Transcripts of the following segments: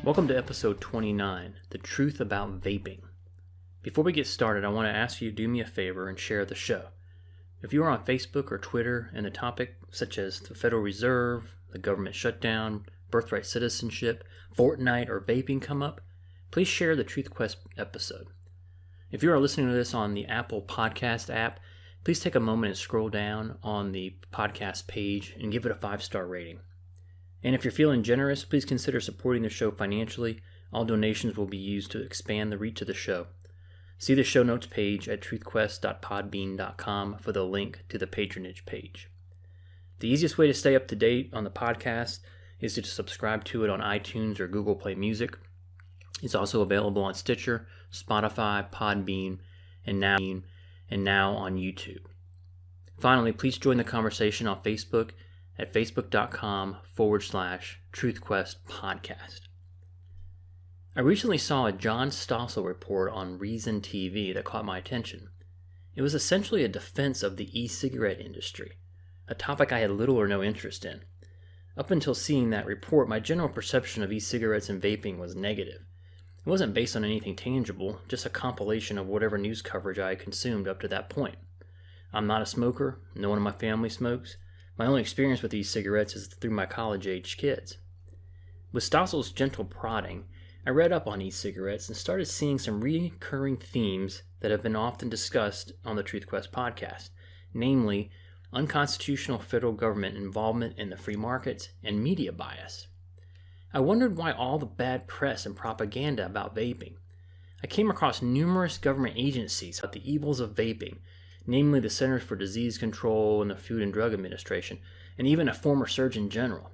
Welcome to episode 29, The Truth About Vaping. Before we get started, I want to ask you to do me a favor and share the show. If you are on Facebook or Twitter and a topic such as the Federal Reserve, the government shutdown, birthright citizenship, Fortnite, or vaping come up, please share the Truth Quest episode. If you are listening to this on the Apple Podcast app, please take a moment and scroll down on the podcast page and give it a 5-star rating. And if you're feeling generous, please consider supporting the show financially. All donations will be used to expand the reach of the show. See the show notes page at truthquest.podbean.com for the link to the patronage page. The easiest way to stay up to date on the podcast is to subscribe to it on iTunes or Google Play Music. It's also available on Stitcher, Spotify, Podbean, and now on YouTube. Finally, please join the conversation on Facebook at facebook.com/TruthQuestPodcast. I recently saw a John Stossel report on Reason TV that caught my attention. It was essentially a defense of the e-cigarette industry, a topic I had little or no interest in. Up until seeing that report, my general perception of e-cigarettes and vaping was negative. It wasn't based on anything tangible, just a compilation of whatever news coverage I had consumed up to that point. I'm not a smoker, no one in my family smokes. My only experience with e-cigarettes is through my college-age kids. With Stossel's gentle prodding, I read up on e-cigarettes and started seeing some recurring themes that have been often discussed on the Truth Quest podcast, namely unconstitutional federal government involvement in the free markets and media bias. I wondered why all the bad press and propaganda about vaping. I came across numerous government agencies about the evils of vaping, namely the Centers for Disease Control and the Food and Drug Administration, and even a former Surgeon General.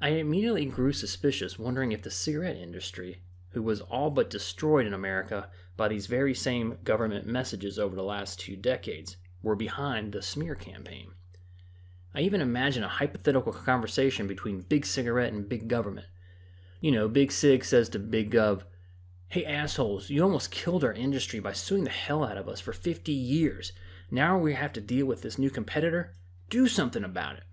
I immediately grew suspicious, wondering if the cigarette industry, who was all but destroyed in America by these very same government messages over the last 2 decades, were behind the smear campaign. I even imagine a hypothetical conversation between Big Cigarette and Big Government. You know, Big Sig says to Big Gov, "Hey assholes, you almost killed our industry by suing the hell out of us for 50 years. Now we have to deal with this new competitor? Do something about it."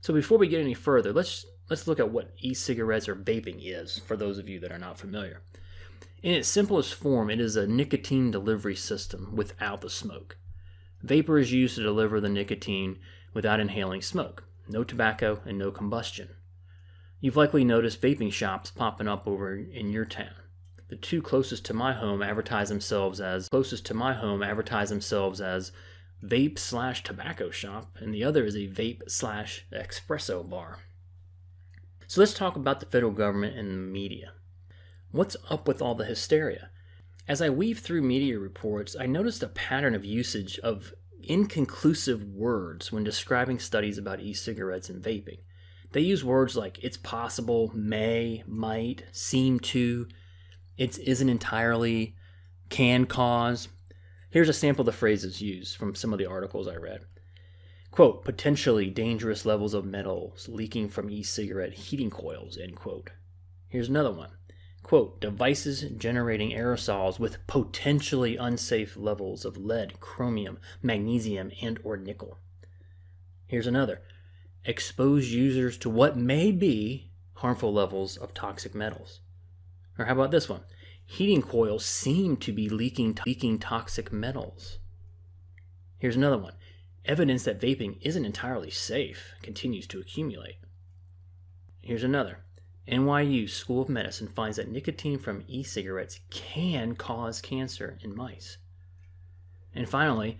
So before we get any further, let's look at what e-cigarettes or vaping is, for those of you that are not familiar. In its simplest form, it is a nicotine delivery system without the smoke. Vapor is used to deliver the nicotine without inhaling smoke. No tobacco and no combustion. You've likely noticed vaping shops popping up over in your town. The two closest to my home advertise themselves as vape/tobacco shop, and the other is a vape/espresso bar. So let's talk about the federal government and the media. What's up with all the hysteria? As I weave through media reports, I noticed a pattern of usage of inconclusive words when describing studies about e-cigarettes and vaping. They use words like it's possible, may, might, seem to, it isn't entirely, can cause. Here's a sample of the phrases used from some of the articles I read. Quote, potentially dangerous levels of metals leaking from e-cigarette heating coils, end quote. Here's another one. Quote, devices generating aerosols with potentially unsafe levels of lead, chromium, magnesium, and or nickel. Here's another. Expose users to what may be harmful levels of toxic metals. Or how about this one? Heating coils seem to be leaking toxic metals. Here's another one. Evidence that vaping isn't entirely safe continues to accumulate. Here's another. NYU School of Medicine finds that nicotine from e-cigarettes can cause cancer in mice. And finally,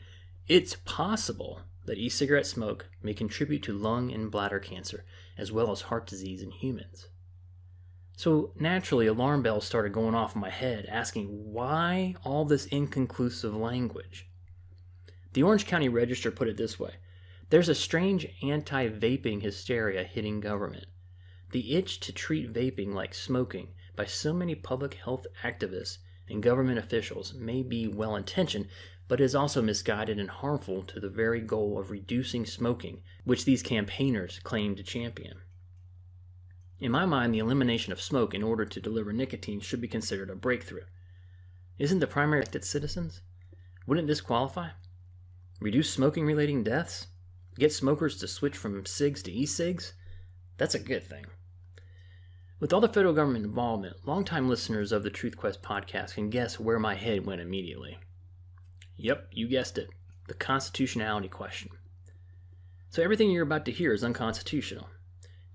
it's possible that e-cigarette smoke may contribute to lung and bladder cancer, as well as heart disease in humans. So naturally, alarm bells started going off in my head, asking why all this inconclusive language? The Orange County Register put it this way. There's a strange anti-vaping hysteria hitting government. The itch to treat vaping like smoking by so many public health activists and government officials may be well-intentioned, but is also misguided and harmful to the very goal of reducing smoking, which these campaigners claim to champion. In my mind, the elimination of smoke in order to deliver nicotine should be considered a breakthrough. Isn't the primary elected citizens? Wouldn't this qualify? Reduce smoking-related deaths? Get smokers to switch from cigs to e-cigs? That's a good thing. With all the federal government involvement, longtime listeners of the Truth Quest podcast can guess where my head went immediately. Yep, you guessed it. The constitutionality question. So everything you're about to hear is unconstitutional.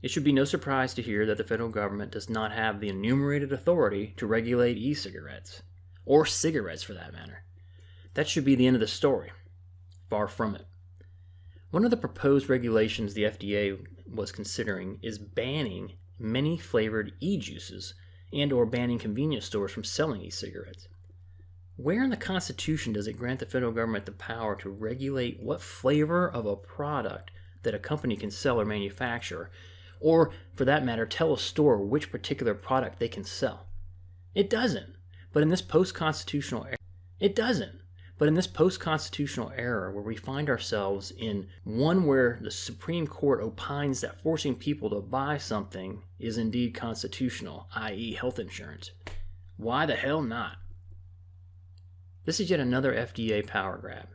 It should be no surprise to hear that the federal government does not have the enumerated authority to regulate e-cigarettes, or cigarettes for that matter. That should be the end of the story. Far from it. One of the proposed regulations the FDA was considering is banning many flavored e-juices and or banning convenience stores from selling e-cigarettes. Where in the Constitution does it grant the federal government the power to regulate what flavor of a product that a company can sell or manufacture, or, for that matter, tell a store which particular product they can sell? It doesn't. But in this post-constitutional era where we find ourselves in one where the Supreme Court opines that forcing people to buy something is indeed constitutional, i.e. health insurance, why the hell not? This is yet another FDA power grab.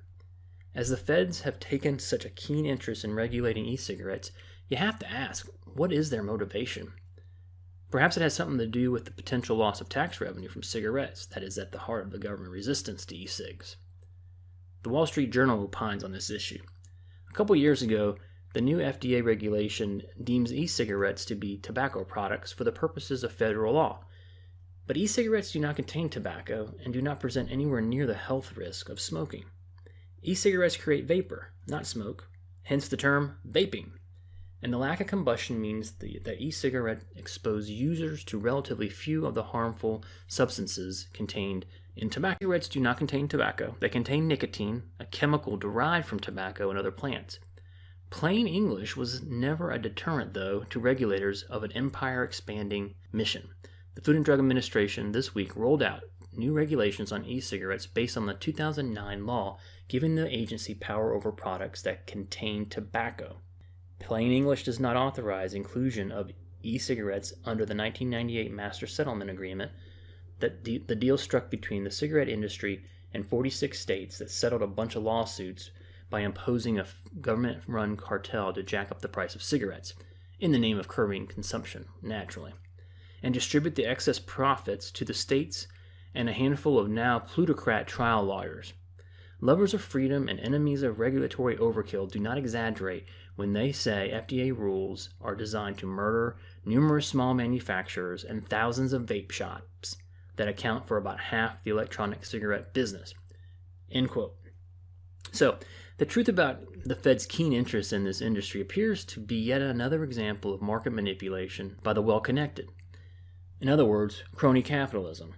As the feds have taken such a keen interest in regulating e-cigarettes, you have to ask, what is their motivation? Perhaps it has something to do with the potential loss of tax revenue from cigarettes that is at the heart of the government resistance to e-cigs. The Wall Street Journal opines on this issue. A couple years ago, the new FDA regulation deems e-cigarettes to be tobacco products for the purposes of federal law. But e-cigarettes do not contain tobacco and do not present anywhere near the health risk of smoking. E-cigarettes create vapor, not smoke, hence the term vaping. And the lack of combustion means that e-cigarettes expose users to relatively few of the harmful substances contained in tobacco. Cigarettes do not contain tobacco. They contain nicotine, a chemical derived from tobacco and other plants. Plain English was never a deterrent, though, to regulators of an empire-expanding mission. The Food and Drug Administration this week rolled out new regulations on e-cigarettes based on the 2009 law giving the agency power over products that contain tobacco. Plain English does not authorize inclusion of e-cigarettes under the 1998 Master Settlement Agreement, that the deal struck between the cigarette industry and 46 states that settled a bunch of lawsuits by imposing a government-run cartel to jack up the price of cigarettes, in the name of curbing consumption, naturally, and distribute the excess profits to the states and a handful of now plutocrat trial lawyers. Lovers of freedom and enemies of regulatory overkill do not exaggerate when they say FDA rules are designed to murder numerous small manufacturers and thousands of vape shops that account for about half the electronic cigarette business. End quote. So, the truth about the Fed's keen interest in this industry appears to be yet another example of market manipulation by the well-connected. In other words, crony capitalism.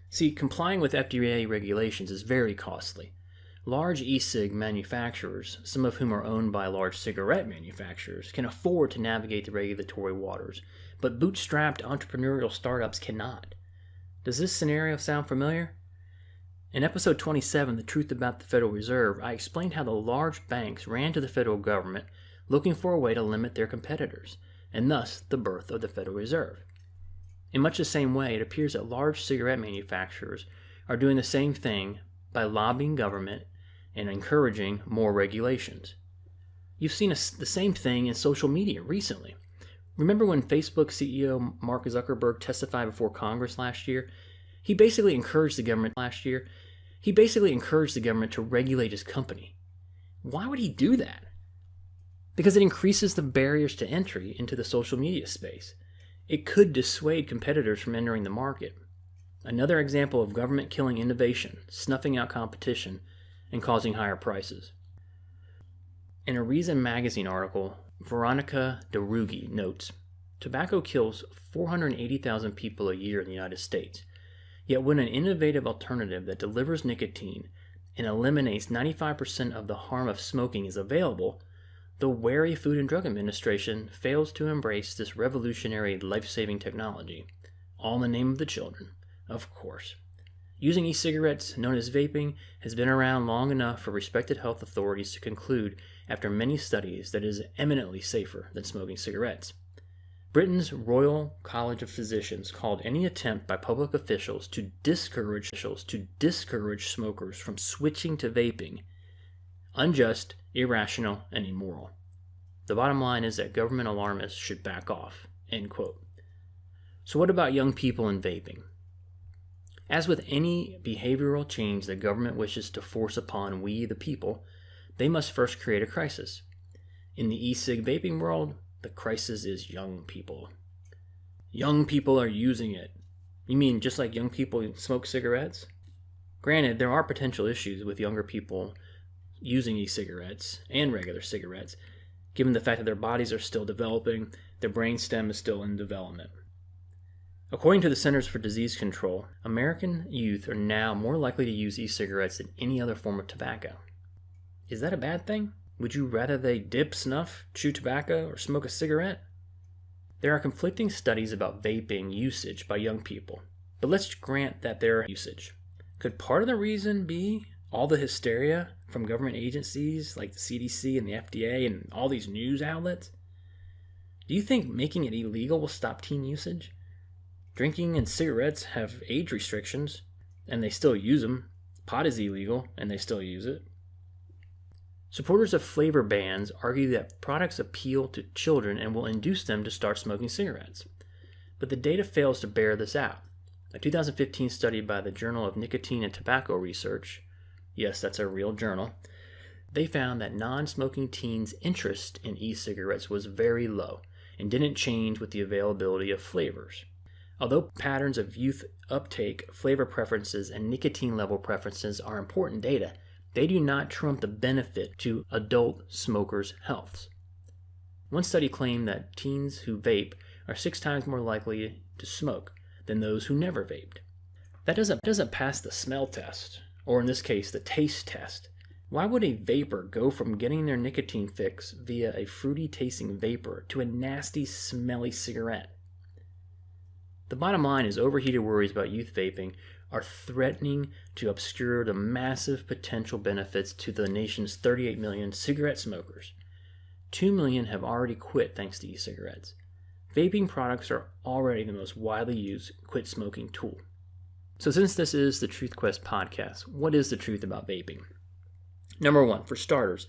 See, complying with FDA regulations is very costly. Large e-cig manufacturers, some of whom are owned by large cigarette manufacturers, can afford to navigate the regulatory waters, but bootstrapped entrepreneurial startups cannot. Does this scenario sound familiar? In episode 27, The Truth About the Federal Reserve, I explained how the large banks ran to the federal government looking for a way to limit their competitors, and thus the birth of the Federal Reserve. In much the same way, it appears that large cigarette manufacturers are doing the same thing by lobbying government and encouraging more regulations. You've seen the same thing in social media recently. Remember when Facebook CEO Mark Zuckerberg testified before Congress last year? He basically encouraged the government to regulate his company. Why would he do that? Because it increases the barriers to entry into the social media space. It could dissuade competitors from entering the market. Another example of government killing innovation, snuffing out competition, and causing higher prices. In a Reason magazine article, Veronica DeRuggi notes, tobacco kills 480,000 people a year in the United States. Yet when an innovative alternative that delivers nicotine and eliminates 95% of the harm of smoking is available, the wary Food and Drug Administration fails to embrace this revolutionary life-saving technology, all in the name of the children, of course. Using e-cigarettes, known as vaping, has been around long enough for respected health authorities to conclude, after many studies, that it is eminently safer than smoking cigarettes. Britain's Royal College of Physicians called any attempt by public officials to discourage smokers from switching to vaping unjust, irrational, and immoral. The bottom line is that government alarmists should back off. End quote. So what about young people and vaping? As with any behavioral change the government wishes to force upon we the people, they must first create a crisis. In the e-cig vaping world, the crisis is young people. Young people are using it. You mean just like young people smoke cigarettes? Granted, there are potential issues with younger people using e-cigarettes and regular cigarettes, given the fact that their bodies are still developing, their brainstem is still in development. According to the Centers for Disease Control, American youth are now more likely to use e-cigarettes than any other form of tobacco. Is that a bad thing? Would you rather they dip, snuff, chew tobacco, or smoke a cigarette? There are conflicting studies about vaping usage by young people, but let's grant that their usage. Could part of the reason be all the hysteria from government agencies like the CDC and the FDA and all these news outlets? Do you think making it illegal will stop teen usage? Drinking and cigarettes have age restrictions, and they still use them. Pot is illegal, and they still use it. Supporters of flavor bans argue that products appeal to children and will induce them to start smoking cigarettes. But the data fails to bear this out. A 2015 study by the Journal of Nicotine and Tobacco Research, yes, that's a real journal, they found that non-smoking teens' interest in e-cigarettes was very low and didn't change with the availability of flavors. Although patterns of youth uptake, flavor preferences, and nicotine level preferences are important data, they do not trump the benefit to adult smokers' health. One study claimed that teens who vape are 6 times more likely to smoke than those who never vaped. That doesn't pass the smell test, or in this case, the taste test. Why would a vapor go from getting their nicotine fix via a fruity-tasting vapor to a nasty, smelly cigarette? The bottom line is overheated worries about youth vaping are threatening to obscure the massive potential benefits to the nation's 38 million cigarette smokers. 2 million have already quit thanks to e-cigarettes. Vaping products are already the most widely used quit smoking tool. So since this is the Truth Quest podcast, what is the truth about vaping? Number 1, for starters,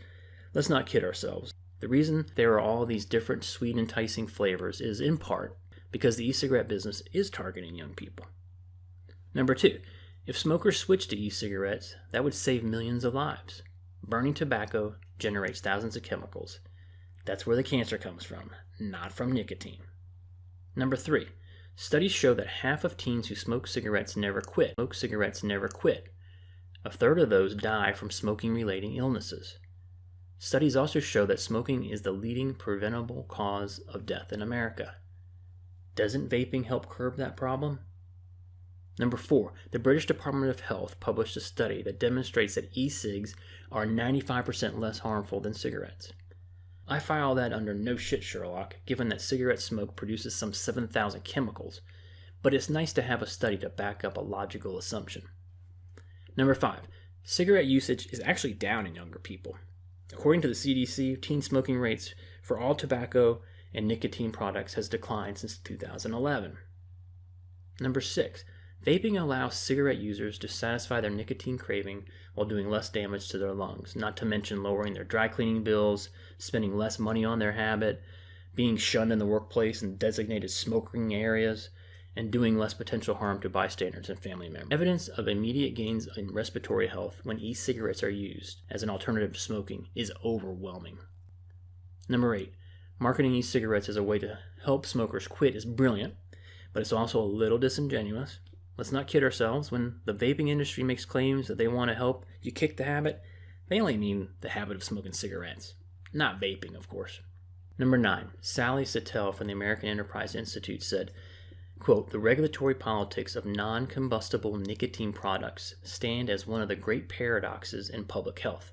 let's not kid ourselves. The reason there are all these different sweet enticing flavors is in part because the e-cigarette business is targeting young people. Number 2, if smokers switch to e-cigarettes, that would save millions of lives. Burning tobacco generates thousands of chemicals. That's where the cancer comes from, not from nicotine. Number 3, studies show that half of teens who smoke cigarettes never quit. A third of those die from smoking-related illnesses. Studies also show that smoking is the leading preventable cause of death in America. Doesn't vaping help curb that problem? Number 4, the British Department of Health published a study that demonstrates that e-cigs are 95% less harmful than cigarettes. I file that under no shit, Sherlock, given that cigarette smoke produces some 7,000 chemicals, but it's nice to have a study to back up a logical assumption. Number 5, cigarette usage is actually down in younger people. According to the CDC, teen smoking rates for all tobacco and nicotine products has declined since 2011. Number 6, vaping allows cigarette users to satisfy their nicotine craving while doing less damage to their lungs, not to mention lowering their dry cleaning bills, spending less money on their habit, being shunned in the workplace in designated smoking areas, and doing less potential harm to bystanders and family members. Evidence of immediate gains in respiratory health when e-cigarettes are used as an alternative to smoking is overwhelming. Number 8, marketing e-cigarettes as a way to help smokers quit is brilliant, but it's also a little disingenuous. Let's not kid ourselves. When the vaping industry makes claims that they want to help you kick the habit, they only mean the habit of smoking cigarettes, not vaping, of course. Number 9, Sally Sattel from the American Enterprise Institute said, quote, "The regulatory politics of non-combustible nicotine products stand as one of the great paradoxes in public health.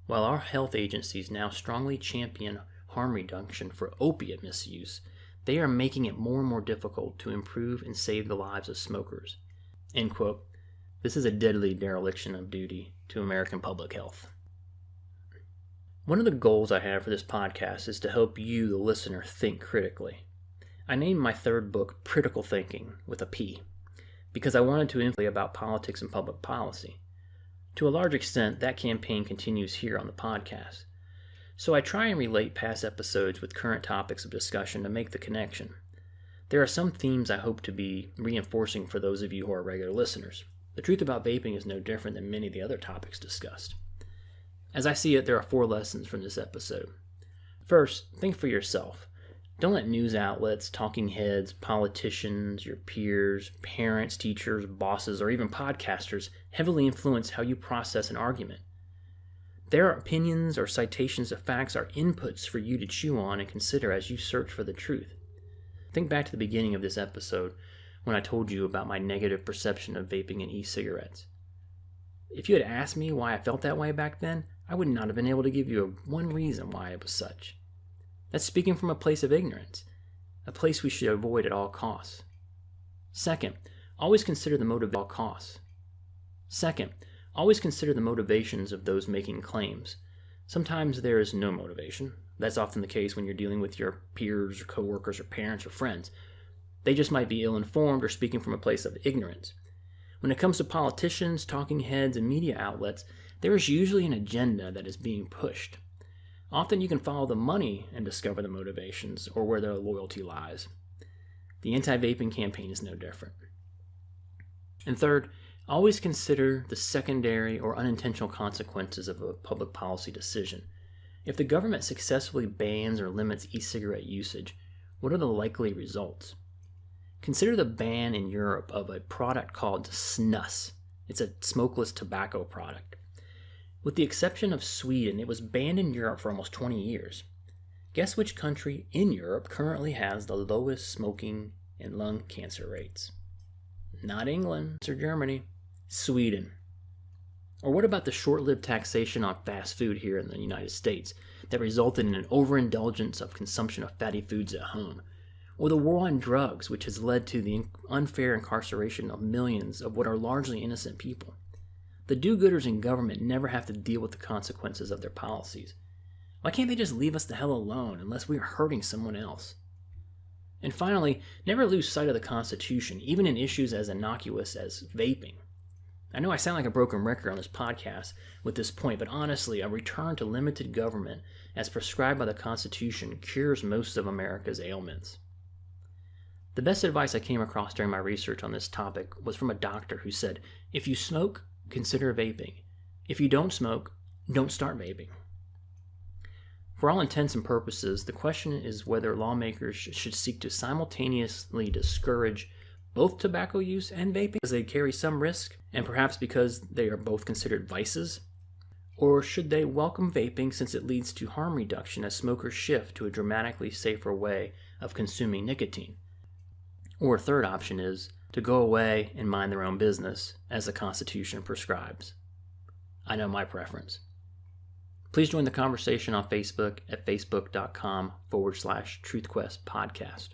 While our health agencies now strongly champion harm reduction for opiate misuse, they are making it more and more difficult to improve and save the lives of smokers." End quote. This is a deadly dereliction of duty to American public health. One of the goals I have for this podcast is to help you, the listener, think critically. I named my third book Critical Thinking with a P, because I wanted to influence about politics and public policy. To a large extent, that campaign continues here on the podcast. So I try and relate past episodes with current topics of discussion to make the connection. There are some themes I hope to be reinforcing for those of you who are regular listeners. The truth about vaping is no different than many of the other topics discussed. As I see it, there are 4 lessons from this episode. First, think for yourself. Don't let news outlets, talking heads, politicians, your peers, parents, teachers, bosses, or even podcasters heavily influence how you process an argument. Their opinions or citations of facts are inputs for you to chew on and consider as you search for the truth. Think back to the beginning of this episode when I told you about my negative perception of vaping and e-cigarettes. If you had asked me why I felt that way back then, I would not have been able to give you one reason why it was such. That's speaking from a place of ignorance, a place we should avoid at all costs. Second, always consider the motivations of those making claims. Sometimes there is no motivation. That's often the case when you're dealing with your peers or coworkers or parents or friends. They just might be ill-informed or speaking from a place of ignorance. When it comes to politicians, talking heads, and media outlets, there is usually an agenda that is being pushed. Often you can follow the money and discover the motivations or where their loyalty lies. The anti-vaping campaign is no different. And third, always consider the secondary or unintentional consequences of a public policy decision. If the government successfully bans or limits e-cigarette usage, what are the likely results? Consider the ban in Europe of a product called snus. It's a smokeless tobacco product. With the exception of Sweden, it was banned in Europe for almost 20 years. Guess which country in Europe currently has the lowest smoking and lung cancer rates? Not England or Germany, Sweden. Or what about the short-lived taxation on fast food here in the United States that resulted in an overindulgence of consumption of fatty foods at home? Or the war on drugs, which has led to the unfair incarceration of millions of what are largely innocent people? The do-gooders in government never have to deal with the consequences of their policies. Why can't they just leave us the hell alone unless we are hurting someone else? And finally, never lose sight of the Constitution, even in issues as innocuous as vaping. I know I sound like a broken record on this podcast with this point, but honestly, a return to limited government as prescribed by the Constitution cures most of America's ailments. The best advice I came across during my research on this topic was from a doctor who said, if you smoke, consider vaping. If you don't smoke, don't start vaping. For all intents and purposes, the question is whether lawmakers should seek to simultaneously discourage both tobacco use and vaping because they carry some risk, and perhaps because they are both considered vices, or should they welcome vaping since it leads to harm reduction as smokers shift to a dramatically safer way of consuming nicotine. Or a third option is to go away and mind their own business, as the Constitution prescribes. I know my preference. Please join the conversation on Facebook at facebook.com/TruthQuest podcast.